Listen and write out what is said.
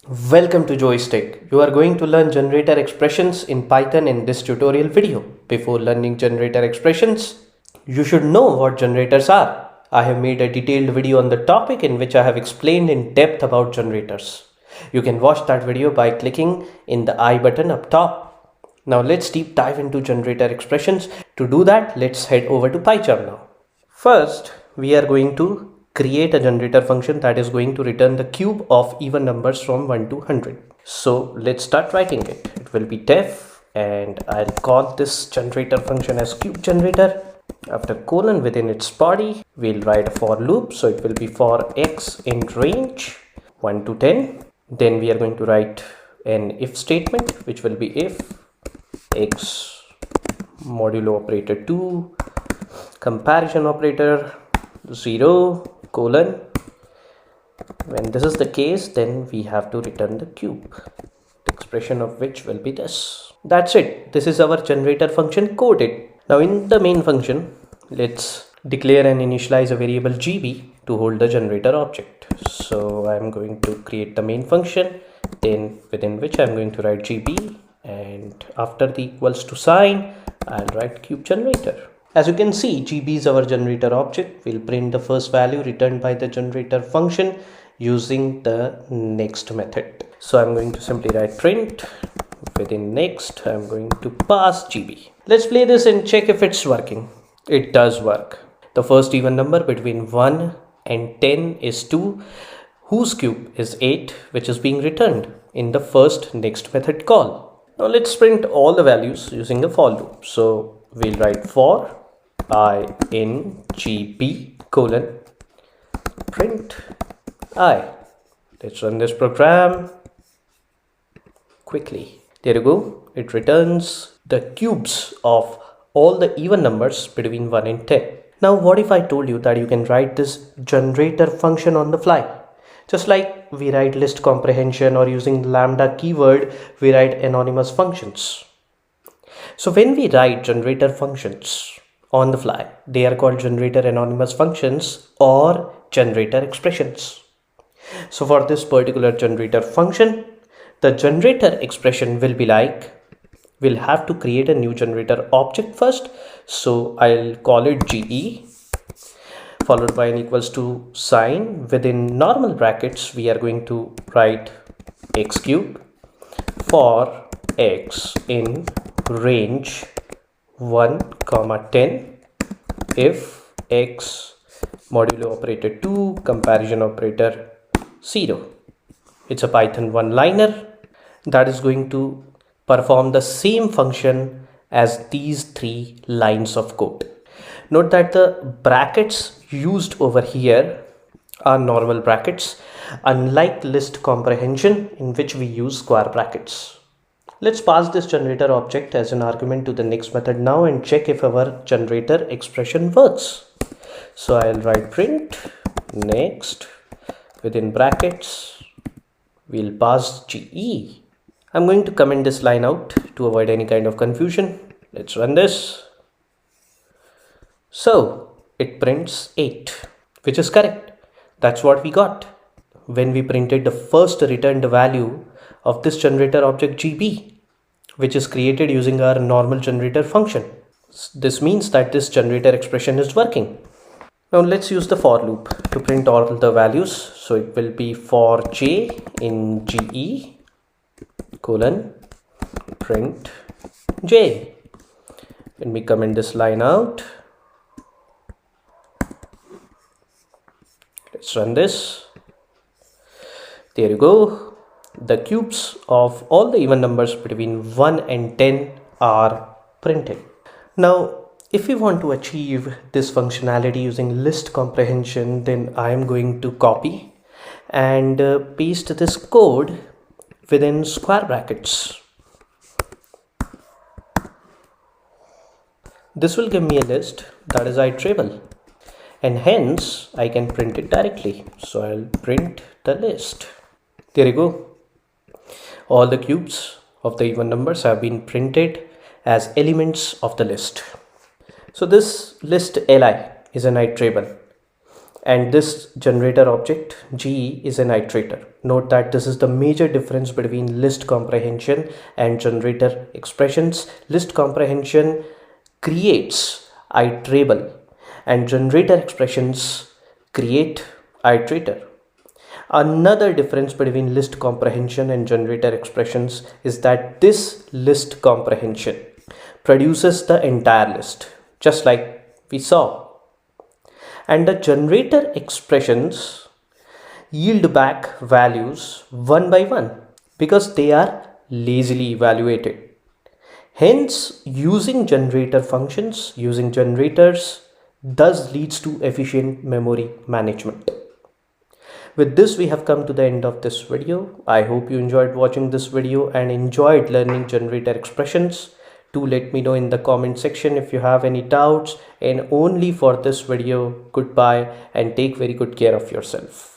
Welcome to Joystick. You are going to learn generator expressions in Python in this tutorial video. Before learning generator expressions, you should know what generators are. I have made a detailed video on the topic in which I have explained in depth about generators. You can watch that video by clicking in the I button up top. Now let's deep dive into generator expressions. To do that, let's head over to PyCharm now. First, we are going to create a generator function that is going to return the cube of even numbers from 1 to 100. So let's start writing it. It will be def and I'll call this generator function as cube generator. After colon within its body, we'll write a for loop. So it will be for x in range 1 to 10. Then we are going to write an if statement, which will be if x modulo operator 2 comparison operator 0 colon. When this is the case, then we have to return the cube, the expression of which will be this. That's it. This is our generator function coded. Now in the main function, let's declare and initialize a variable gb to hold the generator object. So I'm going to create the main function, then within which I'm going to write gb, and after the equals to sign, I'll write cube generator. As you can see, GB is our generator object. We'll print the first value returned by the generator function using the next method. So I'm going to simply write print within next. I'm going to pass GB. Let's play this and check if it's working. It does work. The first even number between 1 and 10 is 2, whose cube is 8, which is being returned in the first next method call. Now let's print all the values using the for loop. So we'll write for I in GB colon print I. Let's run this program quickly. There you go. It returns the cubes of all the even numbers between 1 and 10. Now what if I told you that you can write this generator function on the fly? Just like we write list comprehension, or using lambda keyword, we write anonymous functions. So when we write generator functions on the fly, they are called generator anonymous functions or generator expressions. So for this particular generator function, the generator expression will be like, we'll have to create a new generator object first. So I'll call it GE followed by an equals to sign. Within normal brackets, we are going to write x cube for x in range 1 comma 10 if x modulo operator 2 comparison operator 0. It's a Python one-liner that is going to perform the same function as these 3 lines of code. Note that the brackets used over here are normal brackets, unlike list comprehension in which we use square brackets. Let's pass this generator object as an argument to the next method now and check if our generator expression works. So I'll write print next within brackets, we'll pass GE. I'm going to comment this line out to avoid any kind of confusion. Let's run this. So it prints 8, which is correct. That's what we got when we printed the first returned value of this generator object GB, which is created using our normal generator function. This means that this generator expression is working. Now let's use the for loop to print all the values. So it will be for j in GE colon print j. Let me comment this line out. Let's run this. There you go. The cubes of all the even numbers between 1 and 10 are printed. Now, if we want to achieve this functionality using list comprehension, then I am going to copy and paste this code within square brackets. This will give me a list that is iterable, and hence I can print it directly. So I'll print the list. There you go. All the cubes of the even numbers have been printed as elements of the list. So this list li is an iterable, and this generator object G is an iterator. Note that this is the major difference between list comprehension and generator expressions. List comprehension creates iterable and generator expressions create iterator. Another difference between list comprehension and generator expressions is that this list comprehension produces the entire list, just like we saw, and the generator expressions yield back values one by one because they are lazily evaluated. Hence, using generator functions, using generators thus leads to efficient memory management. With this, we have come to the end of this video. I hope you enjoyed watching this video and enjoyed learning generator expressions. Do let me know in the comment section if you have any doubts, and only for this video. Goodbye and take very good care of yourself.